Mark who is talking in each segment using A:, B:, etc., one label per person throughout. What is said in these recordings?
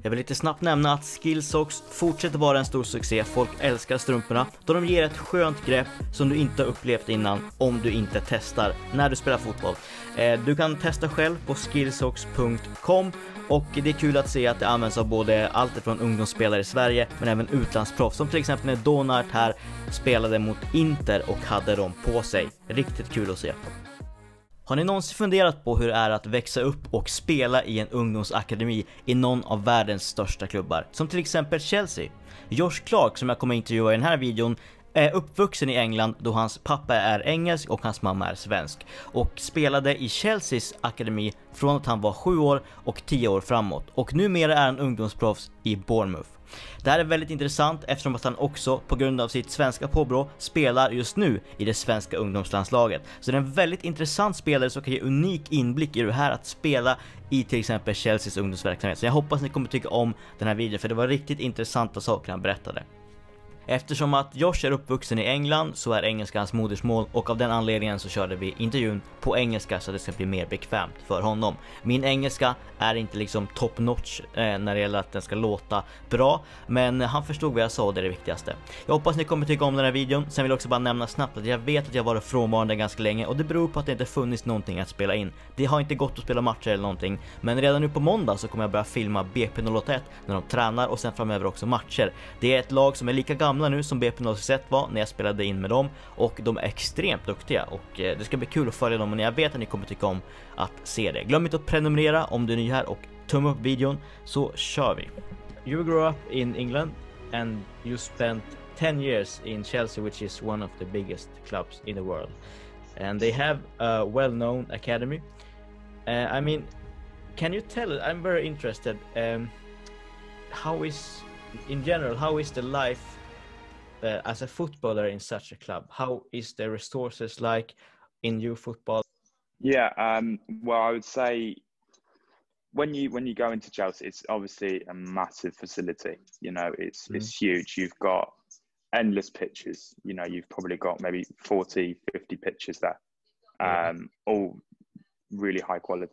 A: Jag vill lite snabbt nämna att Skillsocks fortsätter vara en stor succé. Folk älskar strumporna då de ger ett skönt grepp som du inte har upplevt innan om du inte testar när du spelar fotboll. Du kan testa själv på skillsocks.com och det är kul att se att det används av både allt från ungdomsspelare i Sverige men även utlandsproffs som till exempel när Donart här spelade mot Inter och hade dem på sig. Riktigt kul att se. Har ni någonsin funderat på hur det är att växa upp och spela i en ungdomsakademi i någon av världens största klubbar? Som till exempel Chelsea. Josh Clarke, som jag kommer intervjua i den här videon, är uppvuxen i England då hans pappa är engelsk och hans mamma är svensk. Och spelade i Chelseas Akademi från att han var 7 år och 10 år framåt. Och numera är han ungdomsproffs i Bournemouth. Det här är väldigt intressant eftersom att han också på grund av sitt svenska påbrå spelar just nu i det svenska ungdomslandslaget. Så det är en väldigt intressant spelare som kan ge unik inblick i det här att spela i till exempel Chelseas ungdomsverksamhet. Så jag hoppas ni kommer tycka om den här videon för det var riktigt intressanta saker han berättade. Eftersom att Josh är uppvuxen i England så är engelska hans modersmål och av den anledningen så körde vi intervjun på engelska så att det ska bli mer bekvämt för honom. Min engelska är inte liksom top notch när det gäller att den ska låta bra, men han förstod vad jag sa och det är det viktigaste. Jag hoppas ni kommer tycka om den här videon. Sen vill jag också bara nämna snabbt att jag vet att jag varit frånvarande ganska länge och det beror på att det inte funnits någonting att spela in. Det har inte gått att spela matcher eller någonting, men redan nu på måndag så kommer jag börja filma BP01 när de tränar och sen framöver också matcher. Det är ett lag som är lika gamla nu som BP01 var när jag spelade in med dem och de är extremt duktiga och det ska bli kul att följa dem och jag vet att ni kommer tycka om att se det. Glöm inte att prenumerera om du är ny här och tumma upp videon så kör vi. You grew up in England and you spent 10 years in Chelsea, which is one of the biggest clubs in the world, and they have a well-known academy. I mean, can you tell us, I'm very interested, how is the life as a footballer in such a club? How is the resources like in youth football?
B: Yeah, well, I would say when you go into Chelsea, it's obviously a massive facility. You know, it's huge. You've got endless pitches. You know, you've probably got maybe 40, 50 pitches there, all really high quality.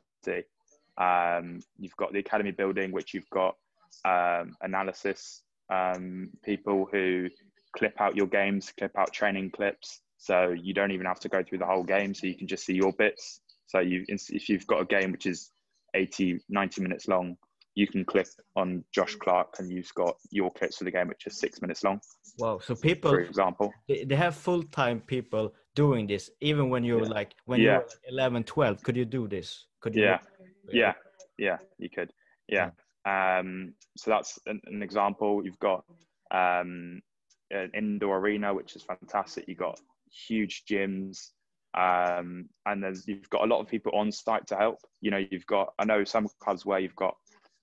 B: You've got the academy building, which you've got analysis people who clip out your games, clip out training clips, so you don't even have to go through the whole game, so you can just see your bits. So if you've got a game which is 80, 90 minutes long, you can click on Josh Clarke and you've got your clips for the game which is 6 minutes long.
A: Wow, so people,
B: for example,
A: they have full-time people doing this even when you're like when you're 11, 12. Could you do this? Could you?
B: Yeah, you could. So that's an example. You've got an indoor arena, which is fantastic. You've got huge gyms, and you've got a lot of people on site to help. You know, I know some clubs where you've got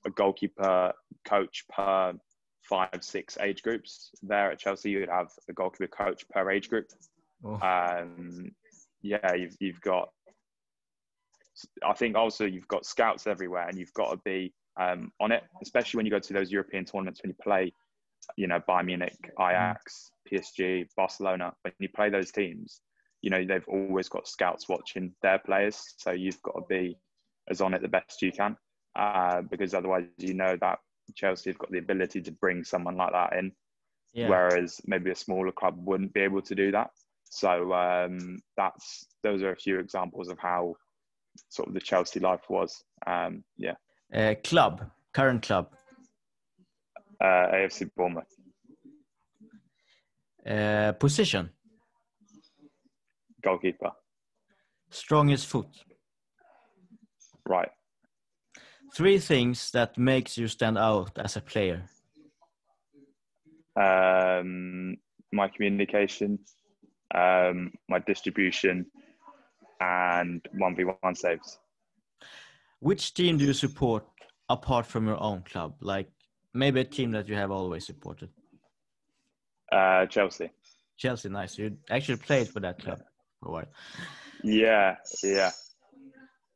B: a goalkeeper coach per 5, 6 age groups. There at Chelsea, you would have a goalkeeper coach per age group. You've got, I think also you've got scouts everywhere, and you've got to be on it, especially when you go to those European tournaments, when you play, you know, Bayern Munich, Ajax, PSG, Barcelona, when you play those teams, you know, they've always got scouts watching their players. So you've got to be as on it the best you can, because otherwise, you know, that Chelsea have got the ability to bring someone like that in, whereas maybe a smaller club wouldn't be able to do that. So those are a few examples of how sort of the Chelsea life was.
A: Current club.
B: AFC Bournemouth.
A: Position.
B: Goalkeeper.
A: Strongest foot.
B: Right.
A: 3 things that makes you stand out as a player.
B: My communication, my distribution, and 1v1 saves.
A: Which team do you support apart from your own club? Like maybe a team that you have always supported.
B: Chelsea.
A: Chelsea, nice. You actually played for that club for a while.
B: Yeah.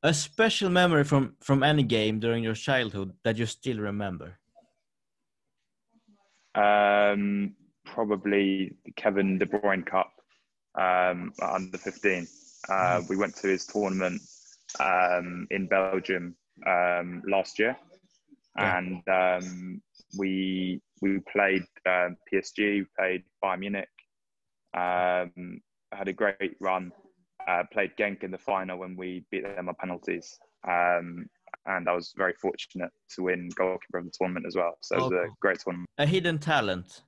A: A special memory from any game during your childhood that you still remember?
B: Probably the Kevin De Bruyne Cup under 15. We went to his tournament in Belgium last year,
A: Yeah.
B: and we played PSG, played Bayern Munich, had a great run. Played Genk in the final when we beat them on penalties. And I was very fortunate to win goalkeeper of the tournament as well. So it was a great tournament.
A: A hidden talent.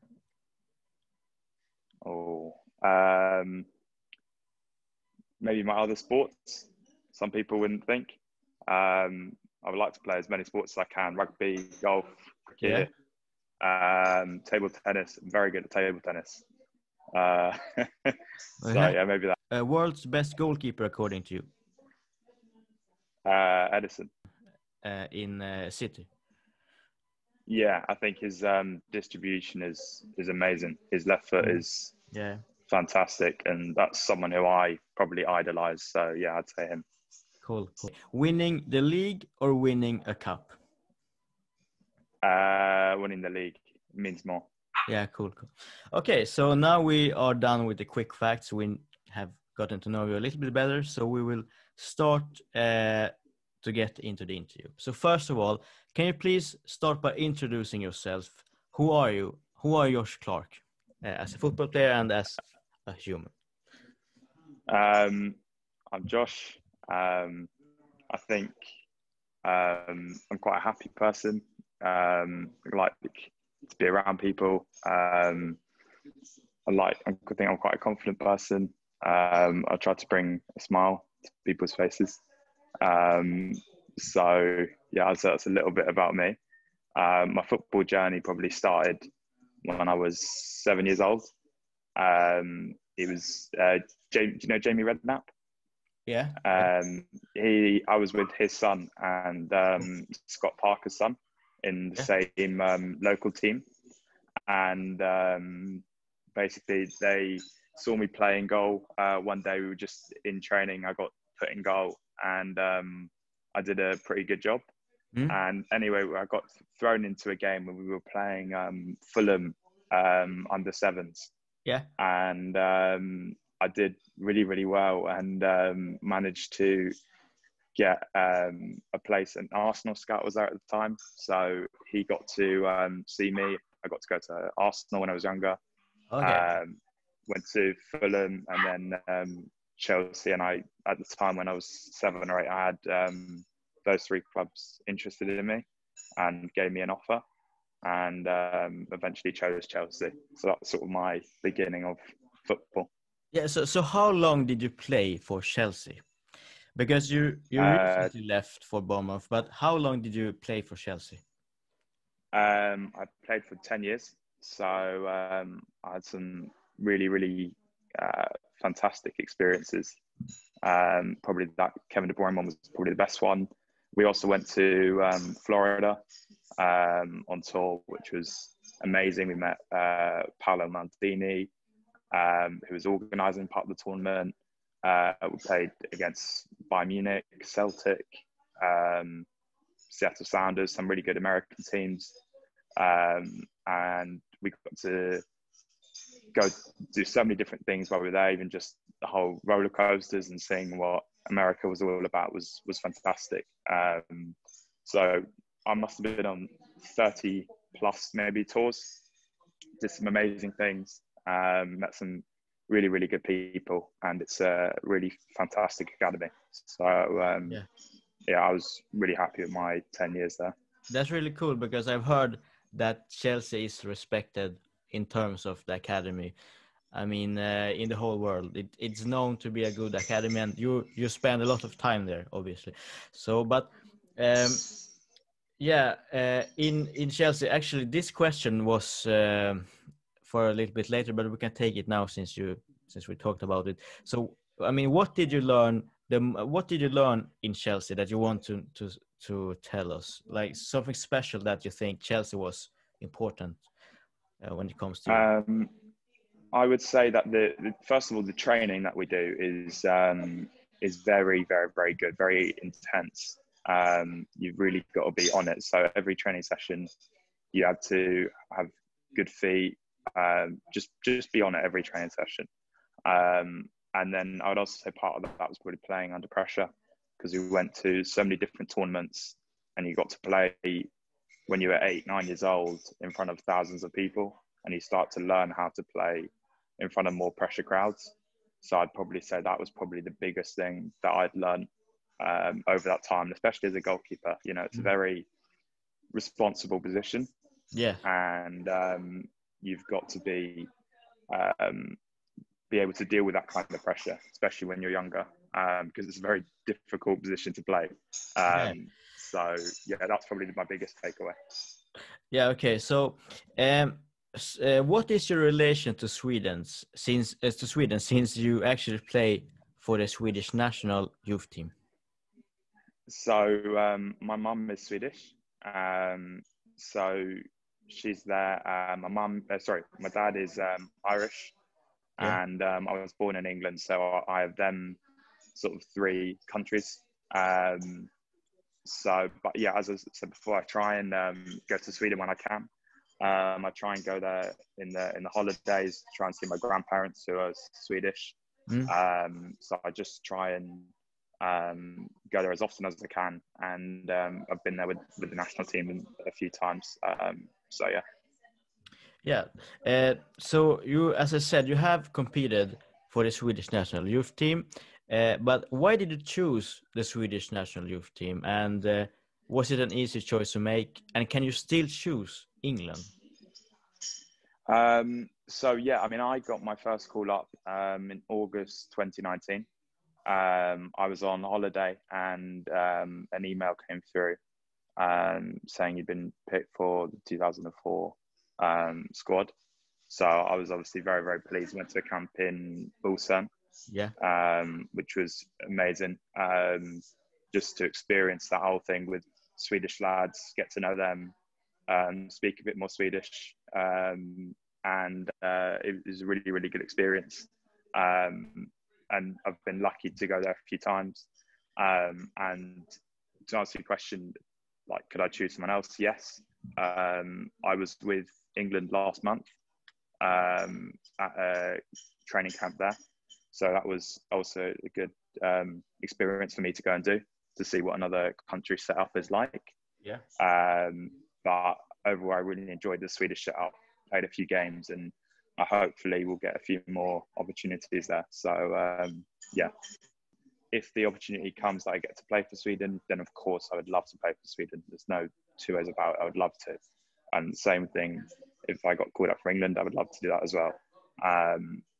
B: Maybe my other sports. Some people wouldn't think. I would like to play as many sports as I can: rugby, golf, cricket, table tennis. I'm very good at table tennis. Yeah, maybe that.
A: World's best goalkeeper according to you?
B: Edison.
A: In City.
B: Yeah, I think his distribution is amazing. His left foot is fantastic, and that's someone who I probably idolize. So yeah, I'd say him.
A: Cool. Winning the league or winning a cup?
B: Winning the league means more.
A: Yeah, cool. Okay, so now we are done with the quick facts. We have gotten to know you a little bit better, so we will start to get into the interview. So first of all, can you please start by introducing yourself? Who are you? Who are Josh Clarke as a football player and as a human?
B: I'm Josh. I think I'm quite a happy person. I like to be around people. I think I'm quite a confident person. I try to bring a smile to people's faces. So yeah, that's a little bit about me. My football journey probably started when I was 7 years old. It was, do you know Jamie Redknapp?
A: Yeah.
B: I was with his son and Scott Parker's son in the same local team, and basically they saw me playing goal. One day we were just in training. I got put in goal, and I did a pretty good job. And anyway, I got thrown into a game when we were playing Fulham under sevens.
A: Yeah.
B: And I did really, really well, and managed to get a place. An Arsenal scout was there at the time, so he got to see me. I got to go to Arsenal when I was younger. Went to Fulham and then Chelsea. And I, at the time when I was 7 or 8, I had those 3 clubs interested in me and gave me an offer, and eventually chose Chelsea. So that's sort of my beginning of football.
A: Yeah. So how long did you play for Chelsea? Because you recently left for Bournemouth, but how long did you play for Chelsea?
B: I played for 10 years. So I had some really, really fantastic experiences. Probably that Kevin De Bruyne one was probably the best one. We also went to Florida on tour, which was amazing. We met Paolo Maldini, who was organising part of the tournament. We played against Bayern Munich, Celtic, Seattle Sounders, some really good American teams. And we got to go do so many different things while we were there. Even just the whole roller coasters and seeing what America was all about was fantastic. So I must have been on 30 plus maybe tours, did some amazing things, met some really, really good people, and it's a really fantastic academy. So I was really happy with my 10 years there.
A: That's really cool, because I've heard that Chelsea is respected in terms of the academy. I mean, in the whole world, it's known to be a good academy, and you spend a lot of time there, obviously. So, but in Chelsea, actually, this question was for a little bit later, but we can take it now since we talked about it. So, I mean, what did you learn? What did you learn in Chelsea that you want to tell us? Like something special that you think Chelsea was important when it comes to.
B: I would say that the first of all, the training that we do is very, very, very good, very intense. You've really got to be on it. So every training session, you have to have good feet. Just be on it every training session. And then I would also say part of that was probably playing under pressure, because we went to so many different tournaments and you got to play when you were 8, 9 years old in front of thousands of people, and you start to learn how to play in front of more pressure crowds. So I'd probably say that was probably the biggest thing that I'd learned over that time, especially as a goalkeeper. You know, it's a very responsible position,
A: Yeah.
B: and you've got to be able to deal with that kind of pressure, especially when you're younger, because it's a very difficult position to play.
A: Yeah.
B: So yeah, that's probably my biggest takeaway.
A: Yeah. Okay. So, what is your relation to Sweden since you actually play for the Swedish national youth team?
B: So my mum is Swedish, so she's there. My dad is Irish,
A: Yeah.
B: and I was born in England, so I have them sort of 3 countries. But yeah, as I said before, I try and go to Sweden when I can. I try and go there in the holidays, try and see my grandparents who are Swedish. So I just try and go there as often as I can, and I've been there with the national team a few times. So yeah.
A: Yeah. So you, as I said, you have competed for the Swedish national youth team, but why did you choose the Swedish national youth team? And was it an easy choice to make? And can you still choose England?
B: So yeah, I mean, I got my first call up in August 2019. I was on holiday, and an email came through saying you'd been picked for the 2004 squad. So I was obviously very, very pleased. Went to a camp in Busan,
A: Yeah.
B: which was amazing. Just to experience that whole thing with Swedish lads, get to know them, speak a bit more Swedish, and it was a really, really good experience. And I've been lucky to go there a few times. And to answer your question, like, could I choose someone else? Yes. I was with England last month at a training camp there. So that was also a good experience for me to go and do, to see what another country setup is like.
A: Yeah.
B: But overall, I really enjoyed the Swedish setup, played a few games, and I hopefully will get a few more opportunities there. So yeah, if the opportunity comes that I get to play for Sweden, then of course I would love to play for Sweden. There's no two ways about it. I would love to. And same thing, if I got called up for England, I would love to do that as well.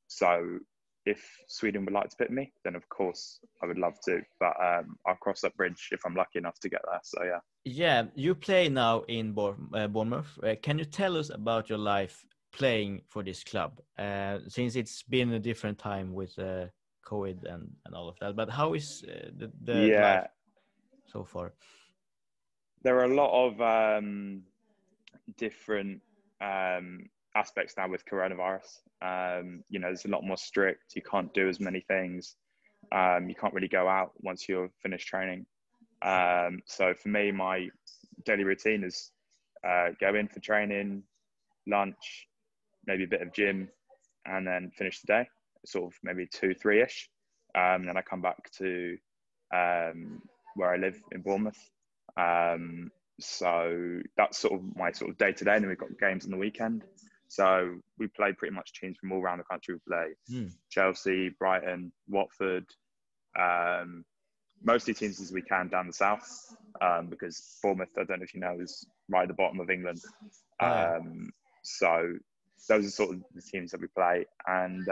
B: So if Sweden would like to pick me, then of course I would love to. But I'll cross that bridge if I'm lucky enough to get there. So yeah.
A: Yeah, you play now in Bournemouth. Can you tell us about your life playing for this club? Since it's been a different time with COVID and all of that, but how is the life so far?
B: There are a lot of different aspects now with coronavirus. You know, there's a lot more strict. You can't do as many things. You can't really go out once you're finished training. So for me, my daily routine is go in for training, lunch, maybe a bit of gym, and then finish the day, sort of maybe 2, 3-ish. Then I come back to where I live in Bournemouth. So that's sort of my sort of day to day. And then we've got games on the weekend. So we play pretty much teams from all around the country. We play Chelsea, Brighton, Watford, mostly teams as we can down the south, because Bournemouth, I don't know if you know, is right at the bottom of England. So those are sort of the teams that we play. And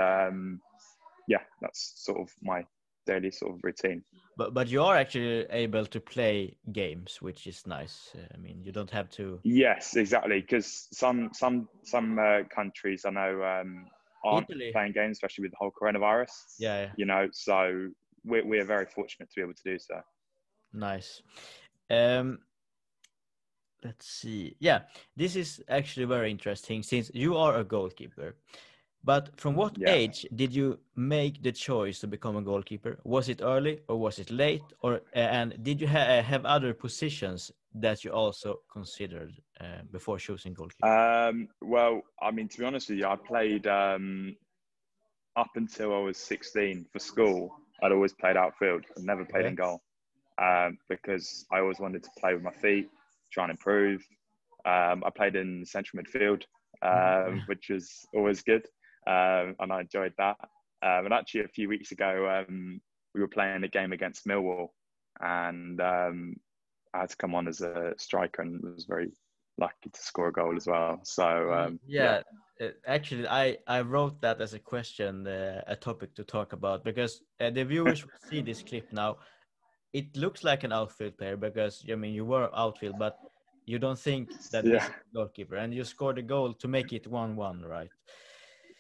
B: yeah, that's sort of my daily sort of routine.
A: But you are actually able to play games, which is nice. I mean, you don't have to.
B: Yes, exactly. Because some countries I know aren't
A: Italy.
B: playing games, especially with the whole coronavirus.
A: Yeah.
B: You know, so we're very fortunate to be able to do so.
A: Nice. Let's see. Yeah, this is actually very interesting since you are a goalkeeper. But from what age did you make the choice to become a goalkeeper? Was it early or was it late? Or and did you have other positions that you also considered before choosing goalkeeper?
B: Well, I mean, to be honest with you, I played up until I was 16 for school. I'd always played outfield. I'd never played in goal, because I always wanted to play with my feet, try and improve. I played in central midfield, which was always good, and I enjoyed that. And actually, a few weeks ago, we were playing a game against Millwall, and I had to come on as a striker, and was very lucky to score a goal as well. So
A: actually, I wrote that as a question, a topic to talk about, because the viewers will see this clip now. It looks like an outfield player because I mean you were outfield, but you don't think that this is a goalkeeper, and you scored a goal to make it 1-1, right?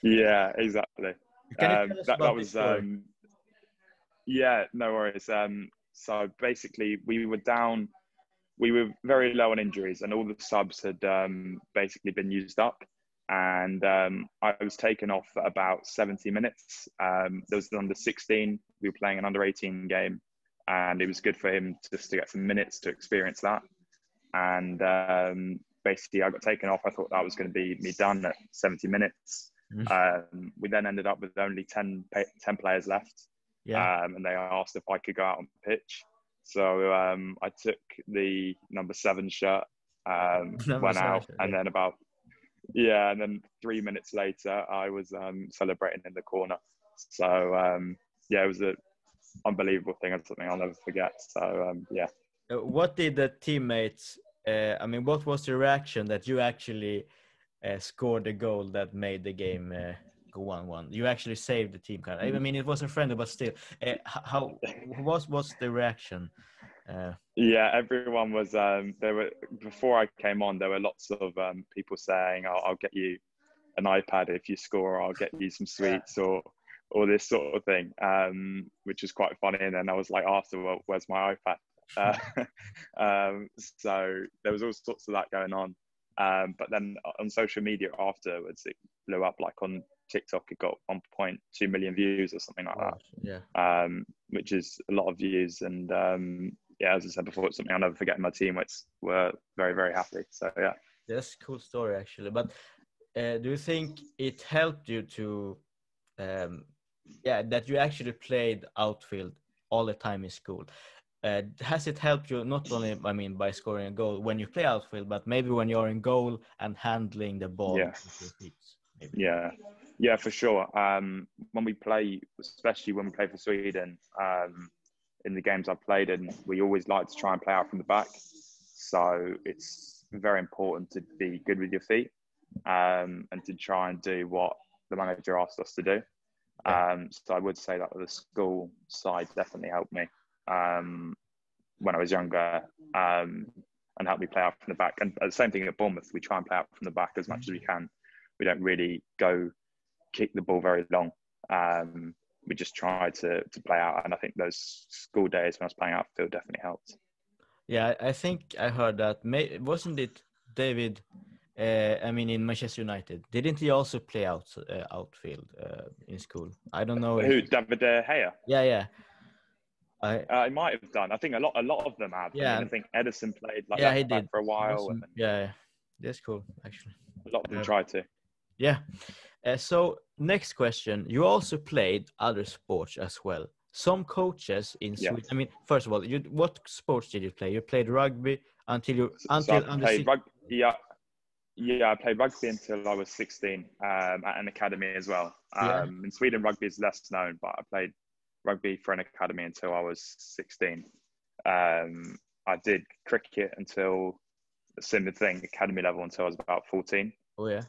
B: Yeah, exactly.
A: Can you tell us
B: That
A: about
B: was
A: this story?
B: yeah, no worries. So basically, we were down. We were very low on injuries, and all the subs had basically been used up. And I was taken off at about 70 minutes. There was an under 16. We were playing an under 18 game, and it was good for him just to get some minutes to experience that. And basically, I got taken off. I thought that was going to be me done at 70 minutes. We then ended up with only 10 players left.
A: Yeah.
B: And they asked if I could go out on pitch. So I took the number 7 shirt, went out, and then and then 3 minutes later, I was celebrating in the corner. So it was an unbelievable thing and something I'll never forget. So
A: What did the teammates? I mean, what was the reaction that you actually scored the goal that made the game go 1-1? You actually saved the team, kind of. I mean, it was a friendly, but still, how was the reaction?
B: Everyone was. There were before I came on. There were lots of people saying, "I'll get you an iPad if you score. I'll get you some sweets or this sort of thing," which was quite funny. And then I was like, "After, well, where's my iPad?" So there was all sorts of that going on. But then on social media afterwards, it blew up. Like on TikTok, it got 1.2 million views or something like that.
A: Yeah.
B: Which is a lot of views. And as I said before, it's something I'll never forget. My team were very, very happy. So yeah.
A: That's a cool story, actually. But do you think it helped you to, that you actually played outfield all the time in school? Has it helped you not only, I mean, by scoring a goal when you play outfield, but maybe when you're in goal and handling the ball?
B: Yeah, for sure. When we play, especially when we play for Sweden, in the games I've played in, we always like to try and play out from the back. So it's very important to be good with your feet, and to try and do what the manager asked us to do. So I would say that the school side definitely helped me when I was younger, and helped me play out from the back. And the same thing at Bournemouth, we try and play out from the back as much as we can. We don't really go kick the ball very long. We just try to play out. And I think those school days when I was playing outfield definitely helped.
A: Yeah, I think I heard that. Wasn't it David? I mean, in Manchester United, didn't he also play outfield in school? I don't know.
B: Who, David De Gea?
A: Yeah.
B: I might have done. I think a lot of them have.
A: Yeah.
B: I mean, I think Edison played
A: he did
B: for a while.
A: Yeah, that's cool, actually.
B: A lot of them tried to.
A: Yeah. So next question. You also played other sports as well. Some coaches in Sweden. I mean, first of all, what sports did you play? You played rugby until I played
B: rugby. Yeah, I played rugby until I was 16 at an academy as well. In Sweden, rugby is less known, but I played rugby for an academy until I was 16. I did cricket until the similar thing, academy level, until I was about 14.
A: Oh yeah.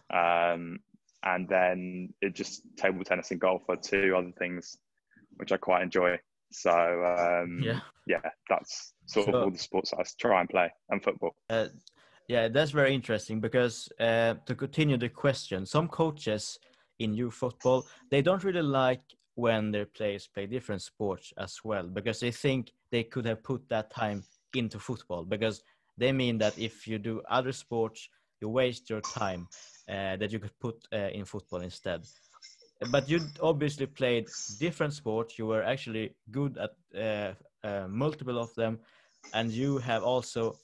B: And then it just table tennis and golf are two other things which I quite enjoy. So that's sort of all the sports I try and play, and football.
A: Yeah, that's very interesting because to continue the question, some coaches in youth football, they don't really like when their players play different sports as well, because they think they could have put that time into football, because they mean that if you do other sports, you waste your time that you could put in football instead. But you obviously played different sports. You were actually good at multiple of them, and you have also,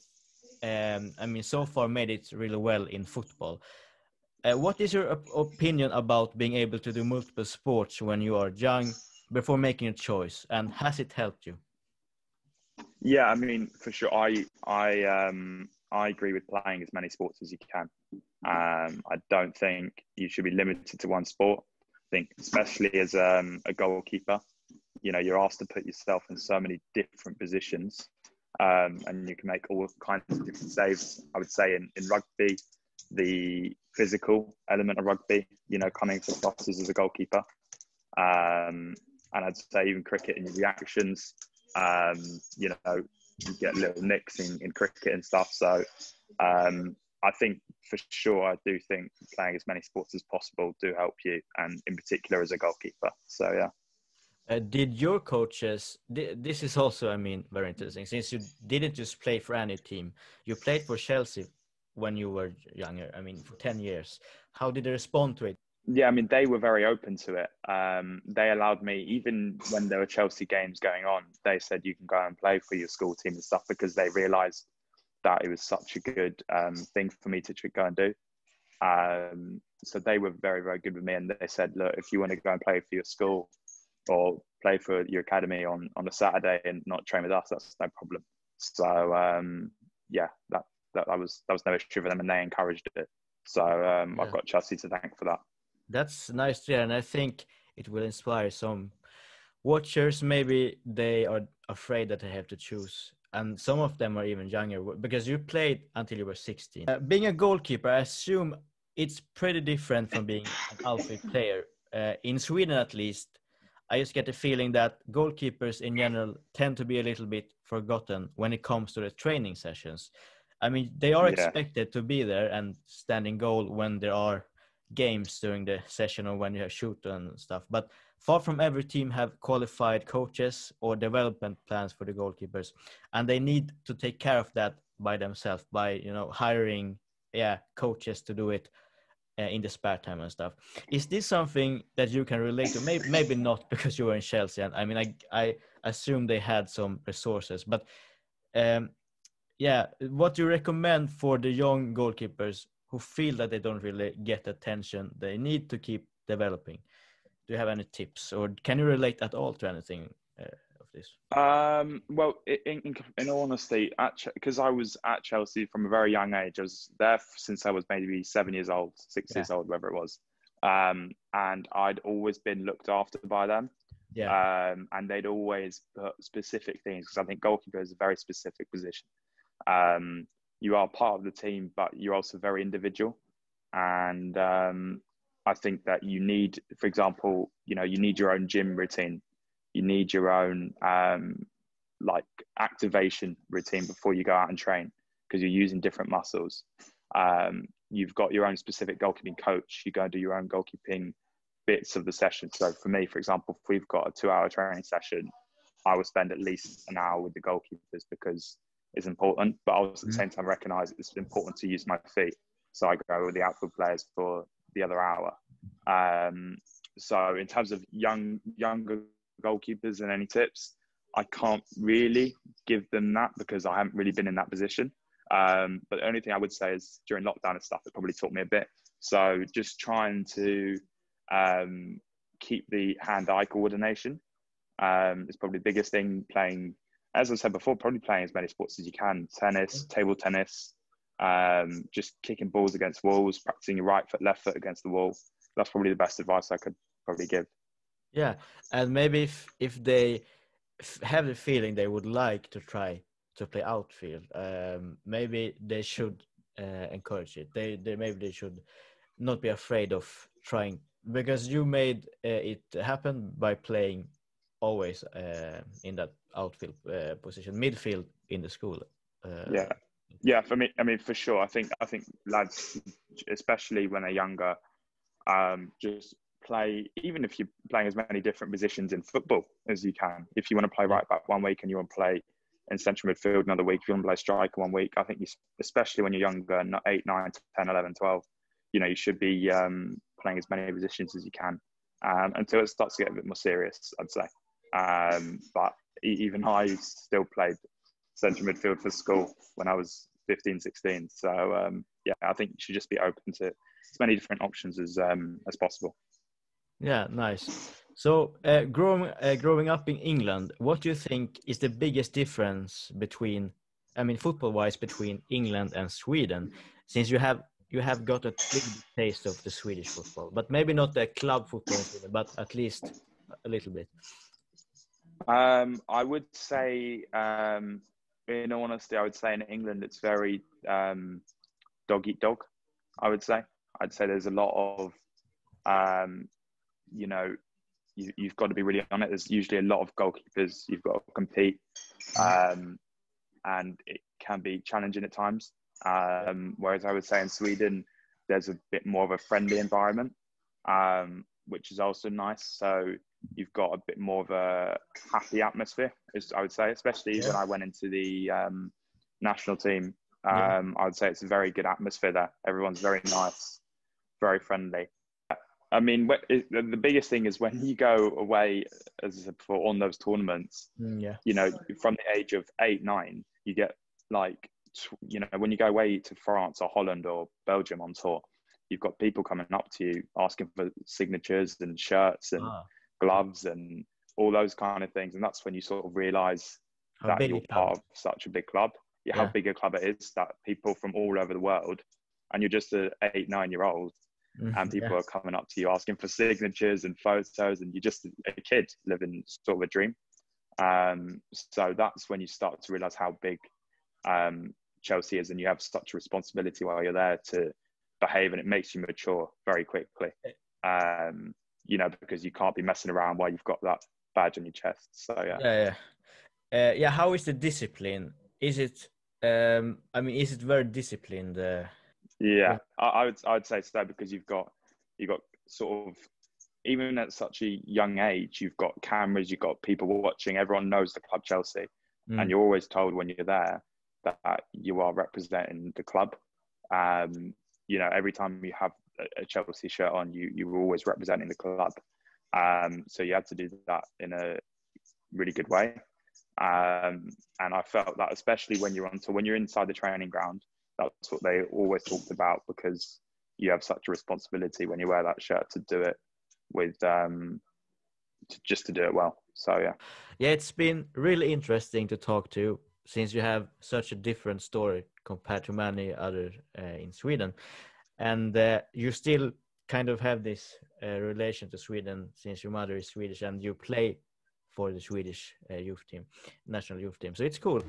A: so far made it really well in football. What is your opinion about being able to do multiple sports when you are young before making a choice, and has it helped you?
B: Yeah, I mean, for sure. I agree with playing as many sports as you can. I don't think you should be limited to one sport. I think especially as a goalkeeper, you know, you're asked to put yourself in so many different positions, and you can make all kinds of different saves. I would say in rugby, the physical element of rugby, you know, coming to crosses as a goalkeeper. And I'd say even cricket and your reactions, you know, you get little nicks in cricket and stuff. So I think for sure, I do think playing as many sports as possible do help you, and in particular as a goalkeeper. So, yeah.
A: Did your coaches, this is also, I mean, very interesting, since you didn't just play for any team, you played for Chelsea when you were younger, I mean, for 10 years. How did they respond to it?
B: Yeah, I mean, they were very open to it. They allowed me, even when there were Chelsea games going on, they said you can go and play for your school team and stuff, because they realised that it was such a good thing for me to go and do. So they were very, very good with me. And they said, look, if you want to go and play for your school or play for your academy on a Saturday and not train with us, that's no problem. So, yeah, that was no issue for them, and they encouraged it. So I've got Chelsea to thank for that.
A: That's nice to hear, and I think it will inspire some watchers. Maybe they are afraid that they have to choose, and some of them are even younger, because you played until you were 16. Being a goalkeeper, I assume it's pretty different from being an outfield player. In Sweden, at least, I just get the feeling that goalkeepers in general tend to be a little bit forgotten when it comes to the training sessions. I mean, they are expected to be there and stand in goal when there are games during the session or when you have shoot and stuff, but far from every team have qualified coaches or development plans for the goalkeepers, and they need to take care of that by themselves, by, you know, hiring coaches to do it in the spare time and stuff. Is this something that you can relate to? Maybe not, because you were in Chelsea, and I mean, I assume they had some resources, but what do you recommend for the young goalkeepers who feel that they don't really get attention they need to keep developing? Do you have any tips, or can you relate at all to anything of this?
B: Well, in all honesty, because I was at Chelsea from a very young age, I was there since I was maybe 7 years old, 6 years old, whatever it was. And I'd always been looked after by them. And they'd always put specific things, because I think goalkeeper is a very specific position. You are part of the team, but you're also very individual. And I think that you need, for example, you know, you need your own gym routine. You need your own like activation routine before you go out and train, because you're using different muscles. You've got your own specific goalkeeping coach. You go and do your own goalkeeping bits of the session. So for me, for example, if we've got a 2-hour training session, I will spend at least an hour with the goalkeepers, because it's important, but I also at the same time recognize it's important to use my feet. So I go with the outfield players for the other hour. So in terms of younger goalkeepers and any tips, I can't really give them that, because I haven't really been in that position. But the only thing I would say is during lockdown and stuff, it probably taught me a bit. So just trying to keep the hand-eye coordination is probably the biggest thing. Playing, as I said before, probably playing as many sports as you can. Tennis, table tennis, just kicking balls against walls, practicing your right foot, left foot against the wall. That's probably the best advice I could probably give.
A: Yeah, and maybe if they have the feeling they would like to try to play outfield, maybe they should encourage it. Maybe they should not be afraid of trying, because you made it happen by playing always in that outfield position, midfield in the school.
B: Yeah. For me, I mean, for sure. I think lads, especially when they're younger, just play. Even if you're playing as many different positions in football as you can. If you want to play right back one week and you want to play in central midfield another week, if you want to play striker one week, I think especially when you're younger, 8, 9, 10, 11, 12, you know, you should be playing as many positions as you can until it starts to get a bit more serious, I'd say. But even I still played central midfield for school when I was 15, 16. So I think you should just be open to as many different options as possible.
A: Yeah, nice. So growing up in England, what do you think is the biggest difference between I mean, football-wise, between England and Sweden, since you have got a little bit taste of the Swedish football, but maybe not the club football in Sweden, but at least a little bit.
B: I would say, in honesty, I would say in England it's very dog eat dog. I'd say there's a lot of, you know, you've got to be really on it. There's usually a lot of goalkeepers. You've got to compete, and it can be challenging at times. Whereas I would say in Sweden, there's a bit more of a friendly environment, which is also nice. So you've got a bit more of a happy atmosphere, I would say, especially when I went into the national team. I would say it's a very good atmosphere there. Everyone's very nice, very friendly. I mean, the biggest thing is when you go away, as I said before, on those tournaments, you know, from the age of 8, 9, you get like, you know, when you go away to France or Holland or Belgium on tour, you've got people coming up to you asking for signatures and shirts and gloves and all those kind of things. And that's when you sort of realize that you're part of such a big club. How big a club it is, that people from all over the world, and you're just an 8, 9-year-old, and people are coming up to you asking for signatures and photos, and you're just a kid living sort of a dream. So that's when you start to realize how big Chelsea is, and you have such a responsibility while you're there to behave, and it makes you mature very quickly. You know, because you can't be messing around while you've got that badge on your chest. So
A: how is the discipline? Is it I mean, is it very disciplined?
B: I would say so, because you've got sort of, even at such a young age, you've got cameras, you've got people watching, everyone knows the club Chelsea, and you're always told when you're there that you are representing the club. You know, every time you have a Chelsea shirt on, you were always representing the club. So you had to do that in a really good way. And I felt that, especially when you're inside the training ground, that's what they always talked about, because you have such a responsibility when you wear that shirt to do it with, just to do it well. So
A: it's been really interesting to talk to you, since you have such a different story compared to many other in Sweden, and you still kind of have this relation to Sweden, since your mother is Swedish and you play for the Swedish youth team, national youth team. So it's cool.